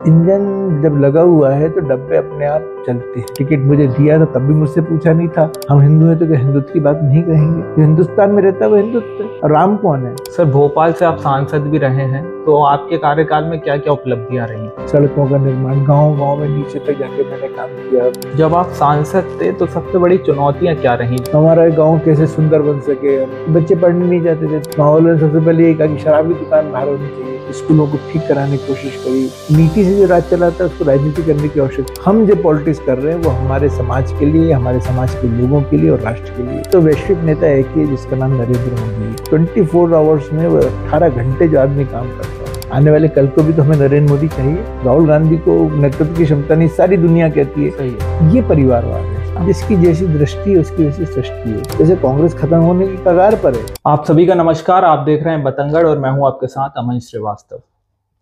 Engine जब लगा हुआ है तो डब्बे अपने आप चलते हैं। टिकट मुझे दिया था तब भी मुझसे पूछा नहीं था। हम हिंदू हैं तो क्या हिंदुत्व की बात नहीं कहेंगे? जो हिंदुस्तान में रहता है वो हिंदुत्व है। और राम कौन है? सर, भोपाल से आप सांसद भी रहे हैं, तो आपके कार्यकाल में क्या क्या उपलब्धियां रही? सड़कों का निर्माण गांव गांव में नीचे तक जाके मैंने काम किया। जब आप सांसद थे तो सबसे बड़ी चुनौतियां क्या रही? हमारा गांव कैसे सुंदर बन सके। बच्चे पढ़ने नहीं जाते थे। माहौल ने सबसे पहले ये कहा कि शराब की दुकान बाहर होनी चाहिए। स्कूलों को ठीक कराने की कोशिश करी। नीति से जो राज चलाता है उसको राजनीति करने की आवश्यकता। हम जो पॉलिटिक्स कर रहे हैं वो हमारे समाज के लिए, हमारे समाज के लोगों के लिए और राष्ट्र के लिए। तो वैश्विक नेता एक ही है जिसका नाम नरेंद्र मोदी है। 24 आवर्स में वो 18 घंटे जो आदमी काम करता है। आने वाले कल को भी तो हमें नरेंद्र मोदी चाहिए। राहुल गांधी को नेतृत्व की क्षमता नहीं, सारी दुनिया कहती है। सही है। ये परिवारवाद है। जिसकी जैसी दृष्टि है उसकी वैसी सृष्टि है। जैसे कांग्रेस खत्म होने की कगार पर है। आप सभी का नमस्कार। आप देख रहे हैं बतंगड़ और मैं हूं आपके साथ अमन श्रीवास्तव।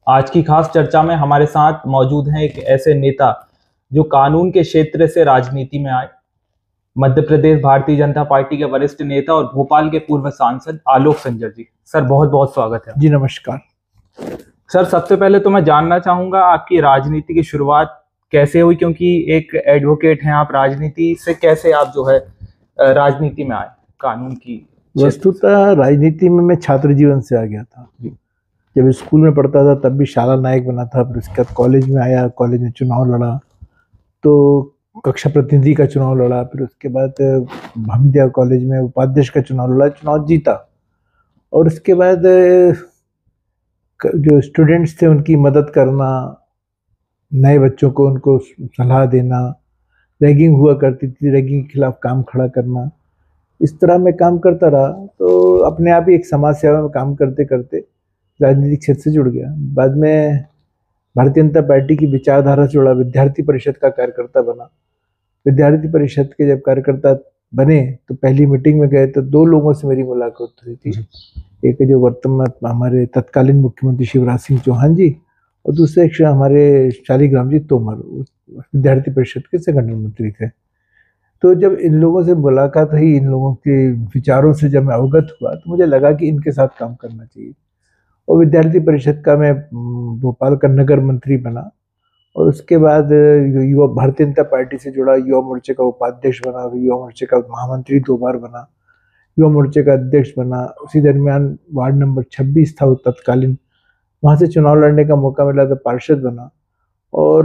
आज की खास चर्चा में हमारे साथ मौजूद हैं एक ऐसे नेता जो कानून के क्षेत्र से राजनीति में आए, मध्य प्रदेश भारतीय जनता पार्टी के वरिष्ठ नेता और भोपाल के पूर्व सांसद आलोक संजर जी। सर, बहुत बहुत स्वागत है। जी नमस्कार। सर, सबसे पहले तो मैं जानना चाहूंगा आपकी राजनीति की शुरुआत कैसे हुई, क्योंकि एक एडवोकेट हैं आप, राजनीति से कैसे आप जो है राजनीति में आए कानून की? वस्तुतः राजनीति में मैं छात्र जीवन से आ गया था। जब स्कूल में पढ़ता था तब भी शाला नायक बना था। फिर उसके बाद कॉलेज में आया, कॉलेज में चुनाव लड़ा, तो कक्षा प्रतिनिधि का चुनाव लड़ा। फिर उसके बाद भामीदिया कॉलेज में उपाध्यक्ष का चुनाव लड़ा, चुनाव जीता। और उसके बाद जो स्टूडेंट्स थे उनकी मदद करना, नए बच्चों को उनको सलाह देना, रैगिंग हुआ करती थी, रैगिंग के खिलाफ काम खड़ा करना, इस तरह मैं काम करता रहा। तो अपने आप ही एक समाज सेवा में काम करते करते राजनीतिक क्षेत्र से जुड़ गया। बाद में भारतीय जनता पार्टी की विचारधारा से जुड़ा, विद्यार्थी परिषद का कार्यकर्ता बना। विद्यार्थी परिषद के जब कार्यकर्ता बने तो पहली मीटिंग में गए तो 2 लोगों से मेरी मुलाकात हुई थी। एक जो वर्तमान हमारे तत्कालीन मुख्यमंत्री शिवराज सिंह चौहान जी और दूसरे एक हमारे शालिग्राम जी तोमर, विद्यार्थी परिषद के संगठन मंत्री थे। तो जब इन लोगों से मुलाकात हुई, इन लोगों के विचारों से जब मैं अवगत हुआ तो मुझे लगा कि इनके साथ काम करना चाहिए। और विद्यार्थी परिषद का मैं भोपाल का नगर मंत्री बना। और उसके बाद युवा भारतीय जनता पार्टी से जुड़ा, युवा मोर्चे का उपाध्यक्ष बना, युवा मोर्चे का महामंत्री 2 बार बना, युवा मोर्चे का अध्यक्ष बना। उसी दरमियान वार्ड नंबर 26 था वो तत्कालीन, वहाँ से चुनाव लड़ने का मौका मिला तो पार्षद बना। और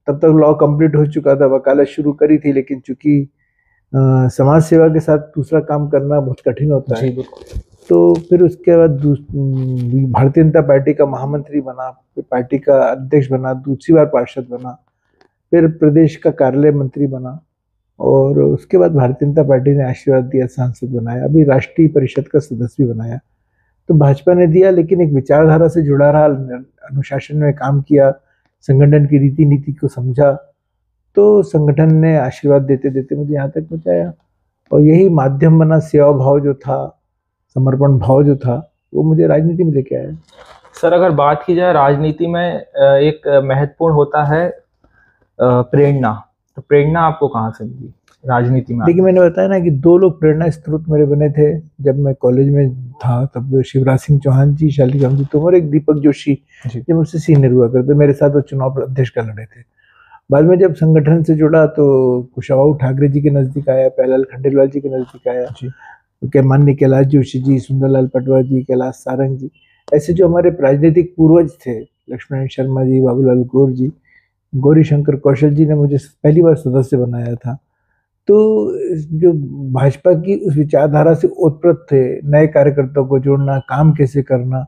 तब तक लॉ कंप्लीट हो चुका था, वकालत शुरू करी थी, लेकिन चूंकि समाज सेवा के साथ दूसरा काम करना बहुत कठिन होता है, तो फिर उसके बाद भारतीय जनता पार्टी का महामंत्री बना, फिर पार्टी का अध्यक्ष बना, दूसरी बार पार्षद बना, फिर प्रदेश का कार्यालय मंत्री बना। और उसके बाद भारतीय जनता पार्टी ने आशीर्वाद दिया, सांसद बनाया, अभी राष्ट्रीय परिषद का सदस्य भी बनाया। तो भाजपा ने दिया, लेकिन एक विचारधारा से जुड़ा रहा, अनुशासन में काम किया, संगठन की रीति नीति को समझा, तो संगठन ने आशीर्वाद देते देते मुझे यहाँ तक पहुँचाया। और यही माध्यम बना, सेवा भाव जो था, समर्पण भाव जो था, वो मुझे राजनीति में लेके आया। सर, अगर बात की जाए राजनीति में एक महत्वपूर्ण होता है प्रेरणा, तो प्रेरणा आपको कहाँ से मिली राजनीति में? देखिए, मैंने बताया ना कि 2 लोग प्रेरणा स्रोत मेरे बने थे जब मैं कॉलेज में था। तब शिवराज सिंह चौहान जी, शालिग्राम जी तोमर, एक दीपक जोशी जो मुझसे सीनियर हुआ करते, मेरे साथ वो चुनाव अध्यक्ष का लड़े थे। बाद में जब संगठन से जुड़ा तो कुशाभाऊ ठाकरे जी के नजदीक आया, प्यारेलाल खंडेलवाल जी के नजदीक आया, तो माननीय कैलाश जोशी जी, सुंदरलाल पटवा जी, कैलाश सारंग जी, ऐसे जो हमारे राजनीतिक पूर्वज थे, लक्ष्मण शर्मा जी, बाबूलाल गौर जी, गौरी शंकर कौशल जी ने मुझे पहली बार सदस्य बनाया था। तो जो भाजपा की उस विचारधारा से ओतप्रोत थे, नए कार्यकर्ताओं को जोड़ना, काम कैसे करना,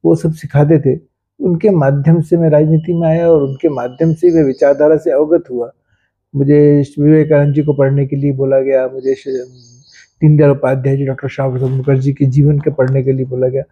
वो सब सिखाते थे। उनके माध्यम से मैं राजनीति में आया और उनके माध्यम से मैं विचारधारा से अवगत हुआ। मुझे विवेकानंद जी को पढ़ने के लिए बोला गया, मुझे दीनदयाल उपाध्याय जी, डॉक्टर श्यामा प्रसाद मुखर्जी के जीवन के पढ़ने के लिए बोला गया।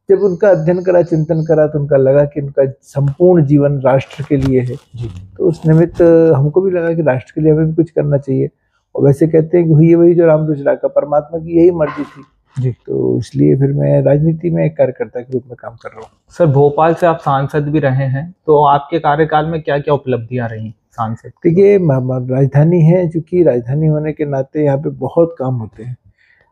जब उनका अध्ययन करा, चिंतन करा, तो उनका लगा कि उनका संपूर्ण जीवन राष्ट्र के लिए है जी। तो उस निमित्त हमको भी लगा कि राष्ट्र के लिए हमें भी कुछ करना चाहिए। और वैसे कहते हैं कि हुई वही जो राम रुचि राखा, परमात्मा की यही मर्जी थी जी। तो इसलिए फिर मैं राजनीति में एक कार्यकर्ता के रूप में काम कर रहा हूँ। सर, भोपाल से आप सांसद भी रहे हैं, तो आपके कार्यकाल में क्या क्या उपलब्धियां रही सांसद? देखिए, राजधानी है, चूंकि राजधानी होने के नाते यहाँ पे बहुत काम होते हैं।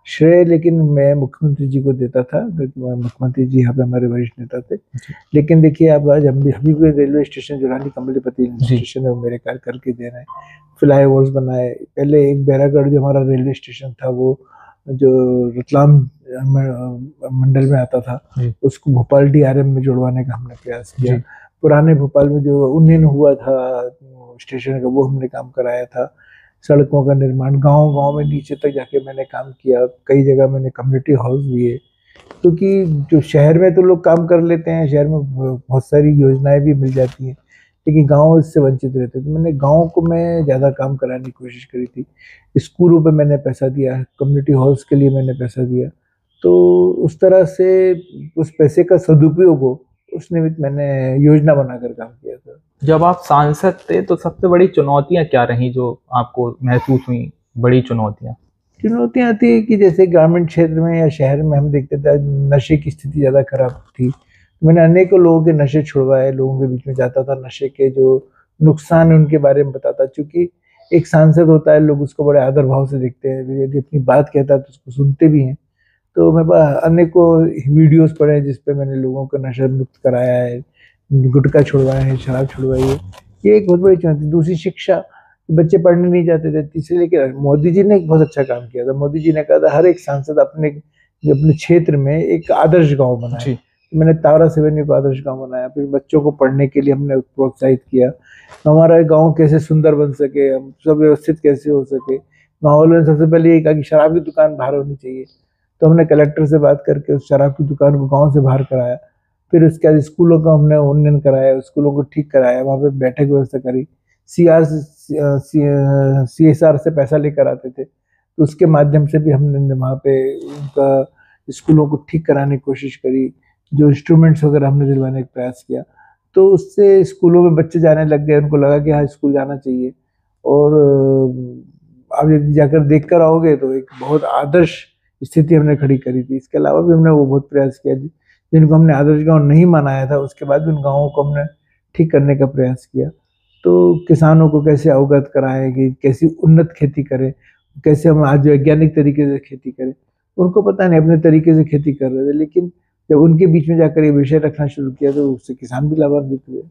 श्रेय लेकिन मैं मुख्यमंत्री जी को देता था, क्योंकि मुख्यमंत्री जी यहाँ पे हमारे वरिष्ठ नेता थे। लेकिन देखिए अब आज हम भी रेलवे स्टेशन जो रानी कमलापति स्टेशन है वो मेरे कार्य करके दे रहे हैं, फ्लाई ओवर्स बनाए। पहले एक बैरागढ़ जो हमारा रेलवे स्टेशन था वो जो रतलाम मंडल में आता था, उसको भोपाल DRM में जुड़वाने का हमने प्रयास किया। पुराने भोपाल में जो उन्नयन हुआ था स्टेशन का वो हमने काम कराया था। सड़कों का निर्माण गांव-गांव में नीचे तक जाके मैंने काम किया। कई जगह मैंने कम्युनिटी हाउस दिए, क्योंकि जो शहर में तो लोग काम कर लेते हैं, शहर में बहुत सारी योजनाएं भी मिल जाती हैं, लेकिन गांव इससे वंचित रहते हैं। तो मैंने गांव को मैं ज़्यादा काम कराने की कोशिश करी थी। स्कूलों पे मैंने पैसा दिया, कम्युनिटी हाउस के लिए मैंने पैसा दिया। तो उस तरह से उस पैसे का सदुपयोग हो उस निमित्त मैंने योजना बनाकर काम किया था। जब आप सांसद थे तो सबसे बड़ी चुनौतियां क्या रही जो आपको महसूस हुई बड़ी चुनौतियां? चुनौतियां आती है कि जैसे ग्रामीण क्षेत्र में या शहर में हम देखते थे नशे की स्थिति ज़्यादा खराब थी। मैंने अनेकों लोगों के नशे छुड़वाए, लोगों के बीच में जाता था, नशे के जो नुकसान है उनके बारे में बताता। चूँकि एक सांसद होता है, लोग उसको बड़े आदर भाव से देखते हैं, यदि अपनी बात कहता है तो उसको सुनते भी हैं। तो मेरे पास अनेकों वीडियोस पड़े हैं जिस पे मैंने लोगों को नशा मुक्त कराया है, गुटखा छुड़वाया है, शराब छुड़वाई है। ये एक बहुत बड़ी चुनौती। दूसरी शिक्षा, बच्चे पढ़ने नहीं जाते थे, तीसरे लेकिन मोदी जी ने एक बहुत अच्छा काम किया था। मोदी जी ने कहा था हर एक सांसद अपने अपने क्षेत्र में एक आदर्श गांव बनाए। मैंने तावरा सेवेन्यू को आदर्श गांव बनाया। फिर बच्चों को पढ़ने के लिए हमने प्रोत्साहित किया। हमारा गांव कैसे सुंदर बन सके, हम सब व्यवस्थित कैसे हो सके। गाँव वालों ने सबसे पहले ये कहा कि शराब की दुकान बाहर होनी चाहिए, तो हमने कलेक्टर से बात करके उस शराब की दुकान को गांव से बाहर कराया। फिर उसके बाद स्कूलों का हमने उन्नयन कराया, स्कूलों को ठीक कराया, वहाँ पे बैठक व्यवस्था करी। CSR से पैसा लेकर आते थे, तो उसके माध्यम से भी हमने वहाँ पे उनका स्कूलों को ठीक कराने की कोशिश करी। जो इंस्ट्रूमेंट्स वगैरह हमने दिलवाने का प्रयास किया, तो उससे स्कूलों में बच्चे जाने लग गए, उनको लगा कि हाँ स्कूल जाना चाहिए। और आप यदि जाकर देख कर आओगे तो एक बहुत आदर्श स्थिति हमने खड़ी करी थी। इसके अलावा भी हमने वो बहुत प्रयास किया जिनको हमने आदर्श गांव नहीं मनाया था, उसके बाद भी उन गाँवों को हमने ठीक करने का प्रयास किया। तो किसानों को कैसे अवगत कराएं कि कैसी उन्नत खेती करें, कैसे हम आज वैज्ञानिक तरीके से खेती करें। उनको पता नहीं, अपने तरीके से खेती कर रहे थे, लेकिन जब उनके बीच में जाकर ये विषय रखना शुरू किया तो उससे किसान भी लाभान्वित हुए।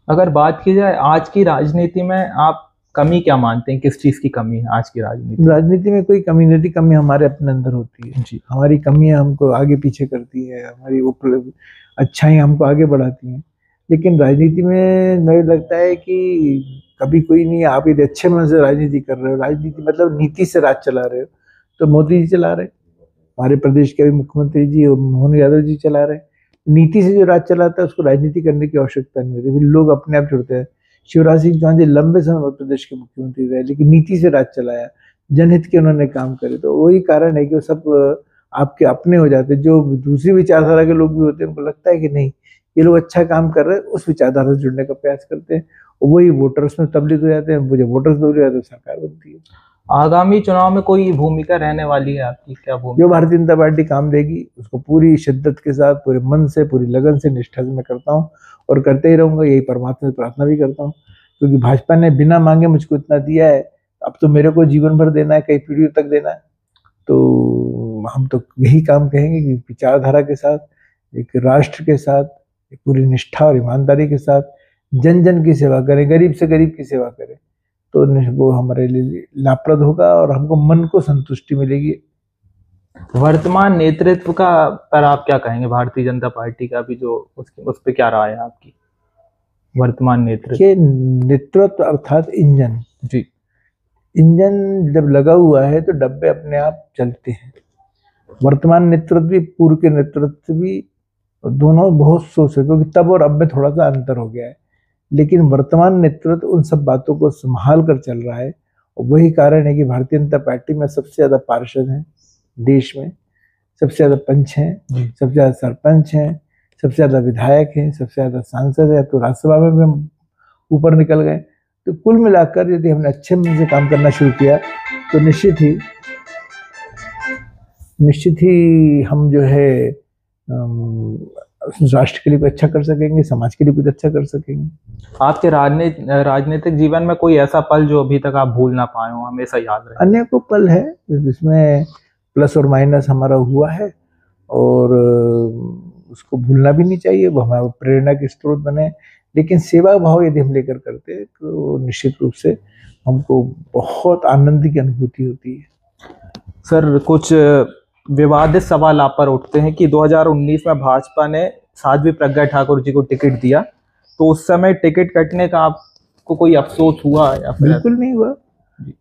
अगर बात की जाए आज की राजनीति में, आप कमी क्या मानते हैं, किस चीज की कमी है आज की राजनीति? राजनीति में कोई कम्युनिटी कमी हमारे अपने अंदर होती है जी। हमारी कमियां हमको आगे पीछे करती है, हमारी अच्छाइयाँ हमको आगे बढ़ाती हैं। लेकिन राजनीति में मुझे लगता है कि कभी कोई नहीं, आप यदि अच्छे मन से राजनीति कर रहे हो, राजनीति मतलब नीति से राज चला रहे हो, तो मोदी जी चला रहे, हमारे प्रदेश के अभी मुख्यमंत्री जी मोहन यादव जी चला रहे। नीति से जो राज चलाता है उसको राजनीति करने की आवश्यकता नहीं होती, फिर लोग अपने आप जुड़ते हैं। शिवराज सिंह चौहान जी लंबे समय मध्य प्रदेश के मुख्यमंत्री रहे, लेकिन नीति से राज चलाया, जनहित के उन्होंने काम करे। तो वही कारण है कि वो सब आपके अपने हो जाते हैं। जो दूसरी विचारधारा के लोग भी होते हैं उनको लगता है कि नहीं ये लोग अच्छा काम कर रहे हैं, उस विचारधारा से जुड़ने का प्रयास करते हैं, वही वोटर्स में तब्दील हो जाते हैं। वो जब वोटर्स तब्दील हो जाते हैं सरकार बनती है। आगामी चुनाव में कोई भूमिका रहने वाली है आपकी, क्या भूमिका? जो भारतीय जनता पार्टी काम देगी उसको पूरी शिद्दत के साथ, पूरे मन से, पूरी लगन से, निष्ठा से मैं करता हूँ और करते ही रहूंगा। यही परमात्मा से प्रार्थना भी करता हूँ, क्योंकि भाजपा ने बिना मांगे मुझको इतना दिया है, अब तो मेरे को जीवन भर देना है, कई पीढ़ियों तक देना है। तो हम तो यही काम कहेंगे कि विचारधारा के साथ, एक राष्ट्र के साथ, एक पूरी निष्ठा और ईमानदारी के साथ जन जन की सेवा करें, गरीब से गरीब की सेवा करें, तो वो हमारे लिए लाभप्रद होगा और हमको मन को संतुष्टि मिलेगी। वर्तमान नेतृत्व का पर आप क्या कहेंगे? भारतीय जनता पार्टी का भी जो उस पे क्या राय है आपकी? वर्तमान नेतृत्व अर्थात इंजन जी। इंजन जब लगा हुआ है तो डब्बे अपने आप चलते हैं। वर्तमान नेतृत्व भी, पूर्व के नेतृत्व भी, दोनों बहुत सोच है, क्योंकि तब और अब में थोड़ा सा अंतर हो गया है। लेकिन वर्तमान नेतृत्व उन सब बातों को संभाल कर चल रहा है, और वही कारण है कि भारतीय जनता पार्टी में सबसे ज्यादा पार्षद हैं देश में, सबसे ज्यादा पंच हैं, सबसे ज्यादा सरपंच हैं, सबसे ज्यादा विधायक हैं, सबसे ज्यादा सांसद है। तो राज्यसभा में भी हम ऊपर निकल गए। तो कुल मिलाकर यदि हमने अच्छे मन से काम करना शुरू किया तो निश्चित ही हम जो है राष्ट्र के लिए कुछ अच्छा कर सकेंगे, समाज के लिए कुछ अच्छा कर सकेंगे। आपके राजनीतिक जीवन में कोई ऐसा पल जो अभी तक आप भूल ना पाए हो, हमेशा याद रहे? अनेकों पल है जिसमें प्लस और माइनस हमारा हुआ है, और उसको भूलना भी नहीं चाहिए, वो हमारा प्रेरणा के स्रोत बने। लेकिन सेवा भाव यदि हम लेकर करते हैं तो निश्चित रूप से हमको बहुत आनंद की अनुभूति होती है। सर, कुछ विवादित सवाल आप पर उठते हैं कि 2019 में भाजपा ने साध्वी प्रज्ञा ठाकुर जी को टिकट दिया, तो उस समय टिकट कटने का आपको कोई अफसोस हुआ या फिर? बिल्कुल नहीं हुआ।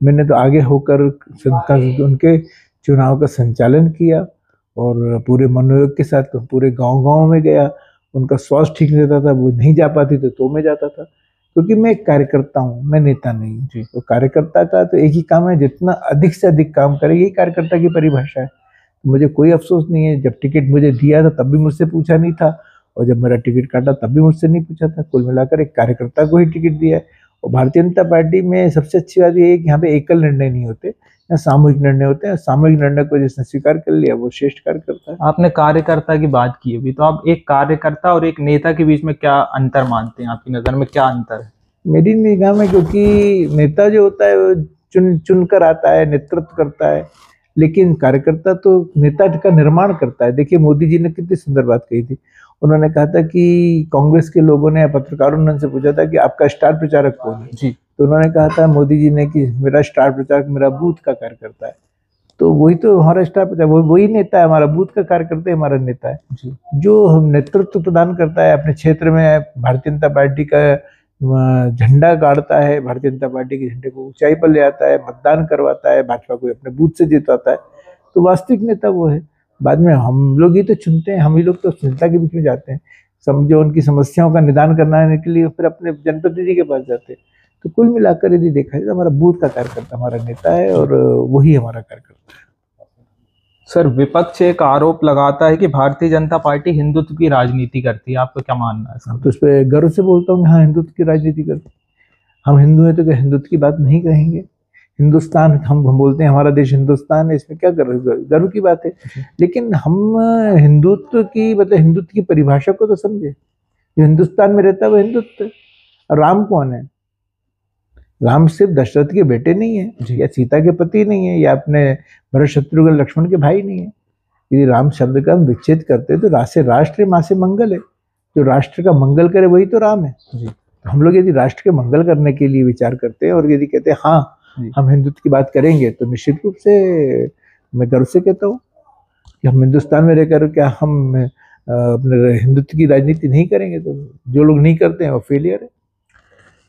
मैंने तो आगे होकर उनके चुनाव का संचालन किया, और पूरे मनोयोग के साथ पूरे गांव-गांव में गया। उनका स्वास्थ्य ठीक नहीं रहता था, वो नहीं जा पाती तो मैं जाता था, क्योंकि मैं एक कार्यकर्ता हूँ, मैं नेता नहीं हूँ। जी। तो कार्यकर्ता का तो एक ही काम है, जितना अधिक से अधिक काम करे, यही कार्यकर्ता की परिभाषा है। मुझे कोई अफसोस नहीं है। जब टिकट मुझे दिया था तब भी मुझसे पूछा नहीं था, और जब मेरा टिकट काटा तब भी मुझसे नहीं पूछा था। कुल मिलाकर एक कार्यकर्ता को ही टिकट दिया है। और भारतीय जनता पार्टी में सबसे अच्छी बात ये है कि यहाँ पे एकल निर्णय नहीं होते, यहाँ सामूहिक निर्णय होते हैं। सामूहिक निर्णय को जिसने स्वीकार कर लिया वो श्रेष्ठ कार्यकर्ता है। आपने कार्यकर्ता की बात की अभी, तो आप एक कार्यकर्ता और एक नेता के बीच में क्या अंतर मानते हैं? आपकी नज़र में क्या अंतर है? मेरी निगाह में, क्योंकि नेता जो होता है वो चुन कर आता है, नेतृत्व करता है, लेकिन कार्यकर्ता तो नेता का निर्माण करता है। देखिए, मोदी जी ने कितनी सुंदर बात कही थी। उन्होंने कहा था कि कांग्रेस के लोगों ने, पत्रकारों ने उनसे पूछा था कि आपका स्टार प्रचारक कौन है? जी। तो उन्होंने कहा था, मोदी जी ने, कि मेरा स्टार प्रचारक मेरा बूथ का कार्यकर्ता है। तो वही तो हमारा स्टार प्रचारक, वही नेता है, हमारा बूथ का कार्यकर्ता है, हमारा नेता है। जी। जो नेतृत्व प्रदान करता है अपने क्षेत्र में, भारतीय जनता पार्टी का झंडा गाड़ता है, भारतीय जनता पार्टी के झंडे को ऊंचाई पर ले आता है, मतदान करवाता है, भाजपा को अपने बूथ से जितवाता है, तो वास्तविक नेता वो है। बाद में हम लोग ही तो चुनते हैं, हम ही लोग तो जनता के बीच में जाते हैं, समझो उनकी समस्याओं का निदान करने के लिए, फिर अपने जनप्रतिनिधि के पास जाते हैं। तो कुल मिलाकर यदि देखा जाए तो हमारा बूथ का कार्यकर्ता हमारा नेता है, और वही हमारा कार्यकर्ता है। सर, विपक्ष एक आरोप लगाता है कि भारतीय जनता पार्टी हिंदुत्व की राजनीति करती है, आपको क्या मानना है सर? तो उस पर गर्व से बोलता हूँ, हाँ, हिंदुत्व की राजनीति करते हैं। हम हिंदू हैं तो क्या हिंदुत्व की बात नहीं कहेंगे? हिंदुस्तान, हम बोलते हैं हमारा देश हिंदुस्तान है, इसमें क्या गर्व की बात है? लेकिन हम हिंदुत्व की, मतलब हिंदुत्व की परिभाषा को तो समझे। जो हिंदुस्तान में रहता है वो हिंदुत्व है। राम कौन है? राम सिर्फ दशरथ के बेटे नहीं है, या सीता के पति नहीं है, या अपने भरत शत्रुघ्न लक्ष्मण के भाई नहीं है। यदि राम शब्द का हम विच्छेद करते तो राष्ट्र राष्ट्र माँ से मंगल है। जो राष्ट्र का मंगल करे वही तो राम है। जी। हम लोग यदि राष्ट्र के मंगल करने के लिए विचार करते हैं, और यदि कहते हैं हाँ हम हिंदुत्व की बात करेंगे, तो निश्चित रूप से मैं गर्व से कहता हूँ कि हम हिंदुस्तान में रहकर क्या हम अपने हिंदुत्व की राजनीति नहीं करेंगे? तो जो लोग नहीं करते हैं वो फेलियर है।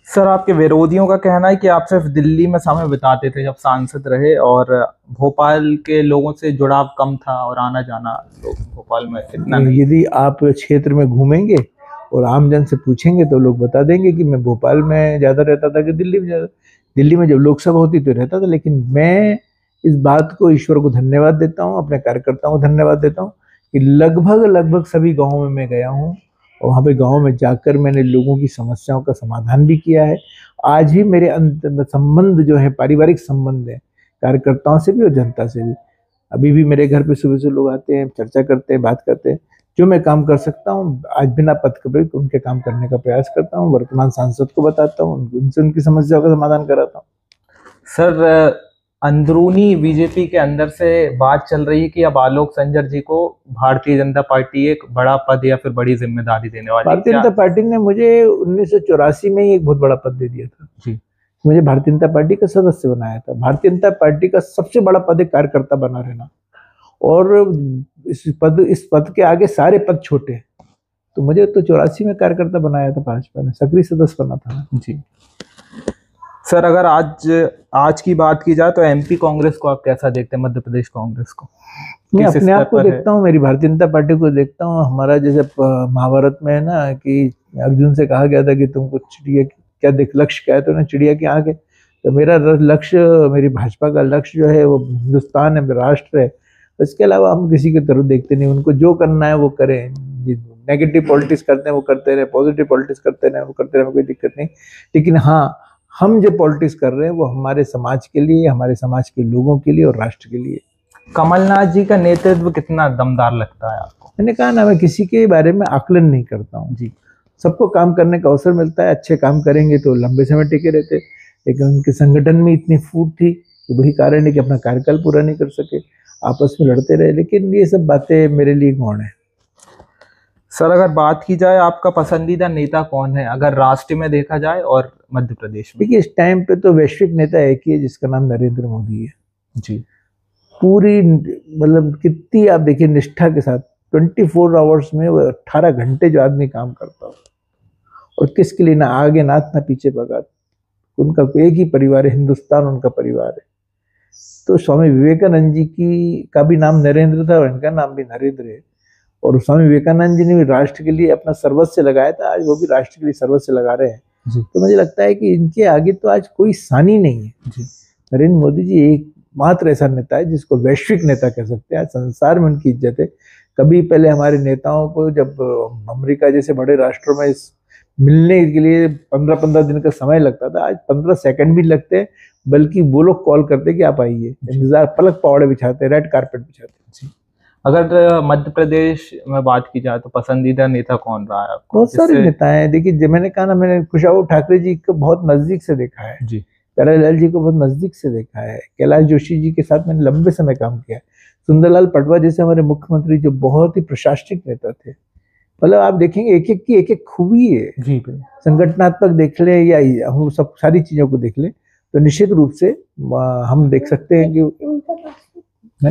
सर, आपके विरोधियों का कहना है कि आप सिर्फ दिल्ली में समय बिताते थे जब सांसद रहे, और भोपाल के लोगों से जुड़ाव कम था, और आना जाना लोग भोपाल में इतना नहीं। यदि आप क्षेत्र में घूमेंगे और आमजन से पूछेंगे तो लोग बता देंगे कि मैं भोपाल में ज़्यादा रहता था कि दिल्ली में ज़्यादा। दिल्ली में जब लोकसभा होती तो रहता था, लेकिन मैं इस बात को ईश्वर को धन्यवाद देता हूँ, अपने कार्यकर्ताओं को धन्यवाद देता हूँ कि लगभग सभी गाँवों में मैं गया हूँ, और वहाँ पे गाँव में जाकर मैंने लोगों की समस्याओं का समाधान भी किया है। आज भी मेरे संबंध जो है, पारिवारिक संबंध है, कार्यकर्ताओं से भी और जनता से भी। अभी भी मेरे घर पे सुबह से लोग आते हैं, चर्चा करते हैं, बात करते हैं। जो मैं काम कर सकता हूँ आज बिना पद के उनके काम करने का प्रयास करता हूँ। वर्तमान सांसद को बताता हूँ, उनसे उनकी समस्याओं का समाधान कराता हूँ। सर, अंदरूनी बीजेपी के अंदर से बात चल रही है कि अब आलोक संजर जी को भारतीय जनता पार्टी एक बड़ा पद या फिर बड़ी जिम्मेदारी देने वाली है। भारतीय जनता पार्टी ने मुझे 1984 में ही एक बहुत बड़ा पद दे दिया था जी। मुझे भारतीय जनता पार्टी का सदस्य बनाया था। भारतीय जनता पार्टी का सबसे बड़ा पद है कार्यकर्ता बना रहना, और इस पद के आगे सारे पद छोटे हैं। तो मुझे तो 84 में कार्यकर्ता बनाया था भाजपा ने, सक्रिय सदस्य बना था जी। सर, अगर आज की बात की जाए तो एमपी कांग्रेस को आप कैसा देखते हैं, मध्य प्रदेश कांग्रेस को? मैं अपने आप को देखता हूँ, मेरी भारतीय जनता पार्टी को देखता हूँ। हमारा जैसे महाभारत में है ना कि अर्जुन से कहा गया था कि तुमको चिड़िया क्या लक्ष्य क्या है, तो ना चिड़िया की आंख है। तो मेरा लक्ष्य, मेरी भाजपा का लक्ष्य जो है वो हिंदुस्तान है, राष्ट्र है। इसके अलावा हम किसी की तरफ देखते नहीं। उनको जो करना है वो करें, नेगेटिव पॉलिटिक्स करते हैं वो करते रहे, पॉजिटिव पॉलिटिक्स करते रहे वो करते रहे, कोई दिक्कत नहीं। लेकिन हाँ, हम जो पॉलिटिक्स कर रहे हैं वो हमारे समाज के लिए, हमारे समाज के लोगों के लिए और राष्ट्र के लिए। कमलनाथ जी का नेतृत्व कितना दमदार लगता है आपको? मैंने कहा ना, मैं किसी के बारे में आकलन नहीं करता हूँ जी। सबको काम करने का अवसर मिलता है, अच्छे काम करेंगे तो लंबे समय टिके रहते, लेकिन उनके संगठन में इतनी फूट थी कि वही कारण है कि अपना कार्यकाल पूरा नहीं कर सके। आपस में लड़ते रहे, लेकिन ये सब बातें मेरे लिए गौण है। सर अगर बात की जाए आपका पसंदीदा नेता कौन है, अगर राष्ट्र में देखा जाए और मध्य प्रदेश में? देखिए इस टाइम पे तो वैश्विक नेता एक ही है जिसका नाम नरेंद्र मोदी है। जी। पूरी मतलब कितनी आप देखिए निष्ठा के साथ 24 आवर्स में वो 18 घंटे जो आदमी काम करता हो, और किसके लिए, ना आगे नाथ ना पीछे भगत। उनका एक ही परिवार है, हिंदुस्तान उनका परिवार है। तो स्वामी विवेकानंद जी की का भी नाम नरेंद्र था और इनका नाम भी नरेंद्र है। और स्वामी विवेकानंद जी ने भी राष्ट्र के लिए अपना सर्वस्व लगाया था, आज वो भी राष्ट्र के लिए सर्वस्व लगा रहे हैं। जी। तो मुझे लगता है कि इनके आगे तो आज कोई सानी नहीं है। जी। नरेंद्र मोदी जी एकमात्र ऐसा नेता है जिसको वैश्विक नेता कह सकते हैं। संसार में उनकी इज्जत है। कभी पहले हमारे नेताओं को जब अमेरिका जैसे बड़े राष्ट्रों में मिलने के लिए 15-15 दिन का समय लगता था, आज 15 सेकंड भी लगते हैं, बल्कि वो लोग कॉल करते कि आप आइए, इंतजार, पलक पौड़े बिछाते, रेड कारपेट बिछाते। जी। अगर मध्य प्रदेश में बात की जाए तो पसंदीदा नेता कौन रहा है आपको? बहुत सारे नेता हैं। देखिए जब मैंने कहा ना, मैंने कुशाभाऊ ठाकरे जी को बहुत नजदीक से देखा है, जी। प्यारेलाल जी को बहुत नजदीक से देखा है, कैलाश जोशी जी के साथ मैंने लंबे समय काम किया है, सुंदरलाल पटवा जैसे हमारे मुख्यमंत्री जो बहुत ही प्रशासनिक नेता थे। मतलब आप देखेंगे एक एक की एक एक खूबी है। जी। संगठनात्मक देख ले या हम सब सारी चीजों को देख ले तो निश्चित रूप से हम देख सकते हैं कि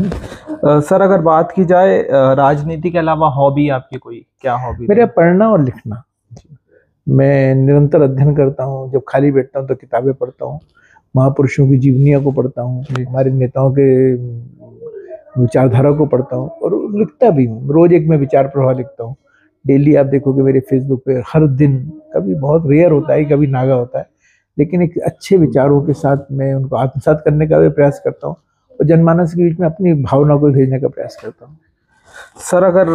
सर अगर बात की जाए राजनीति के अलावा हॉबी आपकी कोई क्या हॉबी? मेरा पढ़ना और लिखना। मैं निरंतर अध्ययन करता हूँ। जब खाली बैठता हूँ तो किताबें पढ़ता हूँ, महापुरुषों की जीवनियों को पढ़ता हूँ, हमारे नेताओं के विचारधारा को पढ़ता हूँ और लिखता भी हूँ। रोज एक मैं विचार प्रवाह लिखता हूँ। डेली आप देखोगे मेरे फेसबुक पे हर दिन, कभी बहुत रेयर होता है, कभी नागा होता है, लेकिन एक अच्छे विचारों के साथ मैं उनको आत्मसात करने का भी प्रयास करता हूँ और जनमानस के बीच में अपनी भावना को भेजने का प्रयास करता हूँ। सर अगर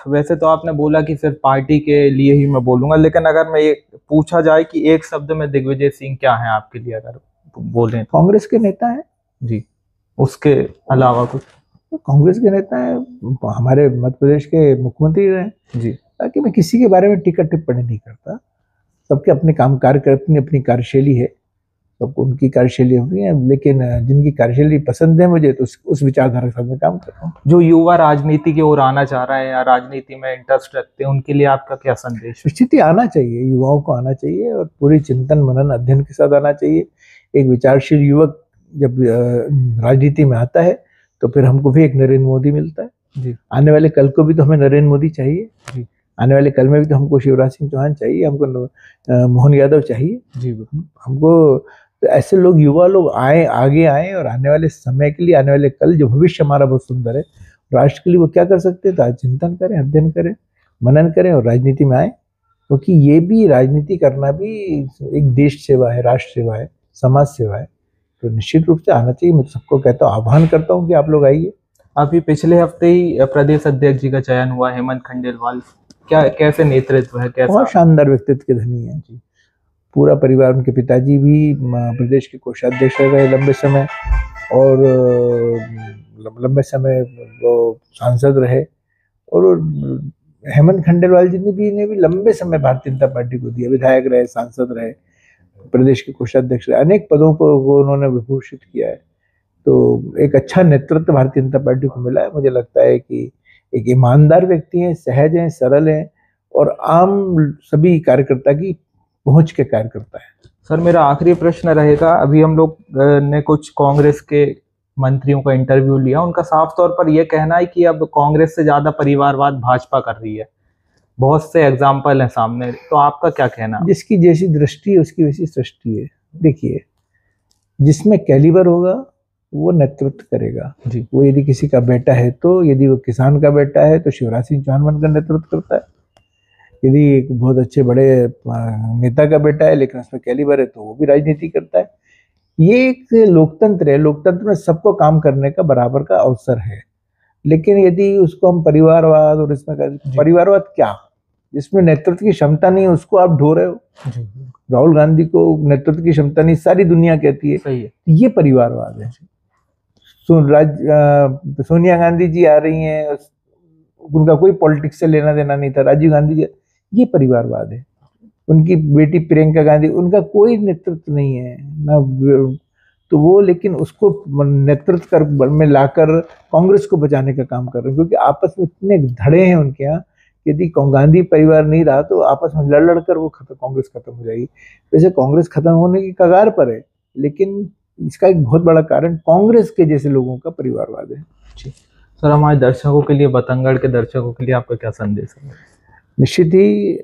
वैसे तो आपने बोला कि सिर्फ पार्टी के लिए ही मैं बोलूंगा, लेकिन अगर मैं ये पूछा जाए कि एक शब्द में दिग्विजय सिंह क्या है आपके लिए, अगर बोलें तो? कांग्रेस के नेता है जी। उसके अलावा कुछ? कांग्रेस के नेता है, हमारे मध्य प्रदेश के मुख्यमंत्री रहे जी। ताकि मैं किसी के बारे में टीका टिप्पणी नहीं करता। सबके अपने काम कार्य कर, अपनी अपनी कार्यशैली है, सबको उनकी कार्यशैली होती है, लेकिन जिनकी कार्यशैली पसंद है मुझे तो उस विचारधारा के साथ मैं काम करता हूँ। जो युवा राजनीति की ओर आना चाह रहा है या राजनीति में इंटरेस्ट रखते हैं, उनके लिए आपका क्या संदेश? निश्चित ही आना चाहिए, युवाओं को आना चाहिए और पूरी चिंतन मनन अध्ययन के साथ आना चाहिए। एक विचारशील युवक जब राजनीति में आता है तो फिर हमको भी एक नरेंद्र मोदी मिलता है जी। आने वाले कल को भी तो हमें नरेंद्र मोदी चाहिए जी। आने वाले कल में भी तो हमको शिवराज सिंह चौहान चाहिए, हमको मोहन यादव चाहिए जी। हमको तो ऐसे लोग, युवा लोग आए, आगे आए और आने वाले समय के लिए, आने वाले कल जो भविष्य हमारा बहुत सुंदर है, राष्ट्र के लिए वो क्या कर सकते हैं, तो आज चिंतन करें, अध्ययन करें, मनन करें और राजनीति में आए, क्योंकि ये भी राजनीति करना भी एक देश सेवा है, राष्ट्र सेवा है, समाज सेवा है। तो निश्चित रूप से आना चाहिए। मैं सबको कहता हूँ, आह्वान करता हूँ कि आप लोग आइए। अभी पिछले हफ्ते ही प्रदेश अध्यक्ष जी का चयन हुआ, हेमंत खंडेलवाल। क्या कैसे नेतृत्व है, कैसा? बहुत शानदार व्यक्तित्व के धनी है जी। पूरा परिवार, उनके पिताजी भी प्रदेश के कोषाध्यक्ष रहे लंबे समय और लंबे समय वो सांसद रहे। और हेमंत खंडेलवाल जी ने भी लंबे समय भारतीय जनता पार्टी को दिया, विधायक रहे, सांसद रहे, प्रदेश के कोषाध्यक्ष रहे, अनेक पदों को उन्होंने विभूषित किया है। तो एक अच्छा नेतृत्व भारतीय जनता पार्टी को मिला है। मुझे लगता है कि एक ईमानदार व्यक्ति हैं, सहज हैं, सरल हैं और आम सभी कार्यकर्ता की पहुंच के कार्य करता है। सर मेरा आखिरी प्रश्न रहेगा, अभी हम लोग ने कुछ कांग्रेस के मंत्रियों का इंटरव्यू लिया, उनका साफ तौर पर यह कहना है कि अब कांग्रेस से ज्यादा परिवारवाद भाजपा कर रही है। बहुत से एग्जाम्पल हैं सामने, तो आपका क्या कहना? जिसकी जैसी दृष्टि है उसकी वैसी सृष्टि है। देखिए, जिसमें कैलिबर होगा वो नेतृत्व करेगा जी। वो यदि किसी का बेटा है तो, यदि वो किसान का बेटा है तो शिवराज सिंह चौहान बनकर नेतृत्व करता है। यदि एक बहुत अच्छे बड़े नेता का बेटा है लेकिन उसमें कैलिबर है तो वो भी राजनीति करता है। ये एक लोकतंत्र है। लोकतंत्र में सबको काम करने का बराबर का अवसर है, लेकिन यदि उसको हम परिवारवाद और इसमें परिवारवाद क्या, जिसमें नेतृत्व की क्षमता नहीं है उसको आप ढो रहे हो। राहुल गांधी को नेतृत्व की क्षमता नहीं, सारी दुनिया कहती है, सही है। ये परिवारवाद है। सोनिया गांधी जी आ रही हैं, उनका कोई पॉलिटिक्स से लेना देना नहीं था। राजीव गांधी जी, ये परिवारवाद है। उनकी बेटी प्रियंका गांधी, उनका कोई नेतृत्व नहीं है ना। तो वो लेकिन उसको नेतृत्व कर में लाकर कांग्रेस को बचाने का काम कर रहे हैं, क्योंकि आपस में इतने धड़े हैं उनके यहाँ। यदि गांधी परिवार नहीं रहा तो आपस में लड़ कर वो कांग्रेस खत्म हो जाएगी। वैसे कांग्रेस खत्म होने की कगार पर है, लेकिन इसका एक बहुत बड़ा कारण कांग्रेस के जैसे लोगों का परिवारवाद है। जी सर, हमारे दर्शकों के लिए, बतंगड़ के दर्शकों के लिए आपका क्या संदेश है? निश्चित ही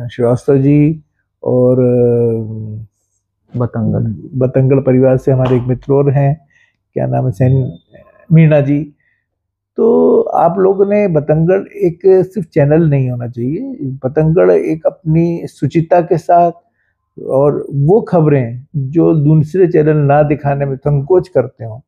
श्रीवास्तव जी और बतंगड़ परिवार से हमारे एक मित्र और हैं, क्या नाम है, सेन मीणा जी। तो आप लोगों ने बतंगड़ एक सिर्फ चैनल नहीं होना चाहिए, बतंगड़ एक अपनी सुचिता के साथ और वो खबरें जो दूसरे चैनल ना दिखाने में संकोच करते हो,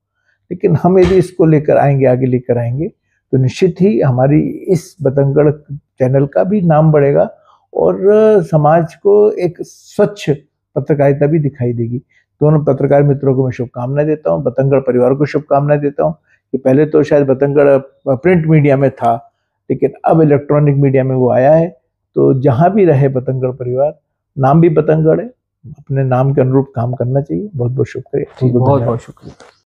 लेकिन हम यदि इसको लेकर आएंगे, आगे लेकर आएंगे, तो निश्चित ही हमारी इस बतंगड़ चैनल का भी नाम बढ़ेगा और समाज को एक स्वच्छ पत्रकारिता भी दिखाई देगी। दोनों पत्रकार मित्रों को मैं शुभकामनाएं देता हूँ, बतंगड़ परिवार को शुभकामनाएं देता हूँ कि पहले तो शायद बतंगड़ प्रिंट मीडिया में था, लेकिन अब इलेक्ट्रॉनिक मीडिया में वो आया है। तो जहाँ भी रहे बतंगड़ परिवार, नाम भी बतंगड़ है, अपने नाम के अनुरूप काम करना चाहिए। बहुत बहुत शुक्रिया। बहुत बहुत शुक्रिया।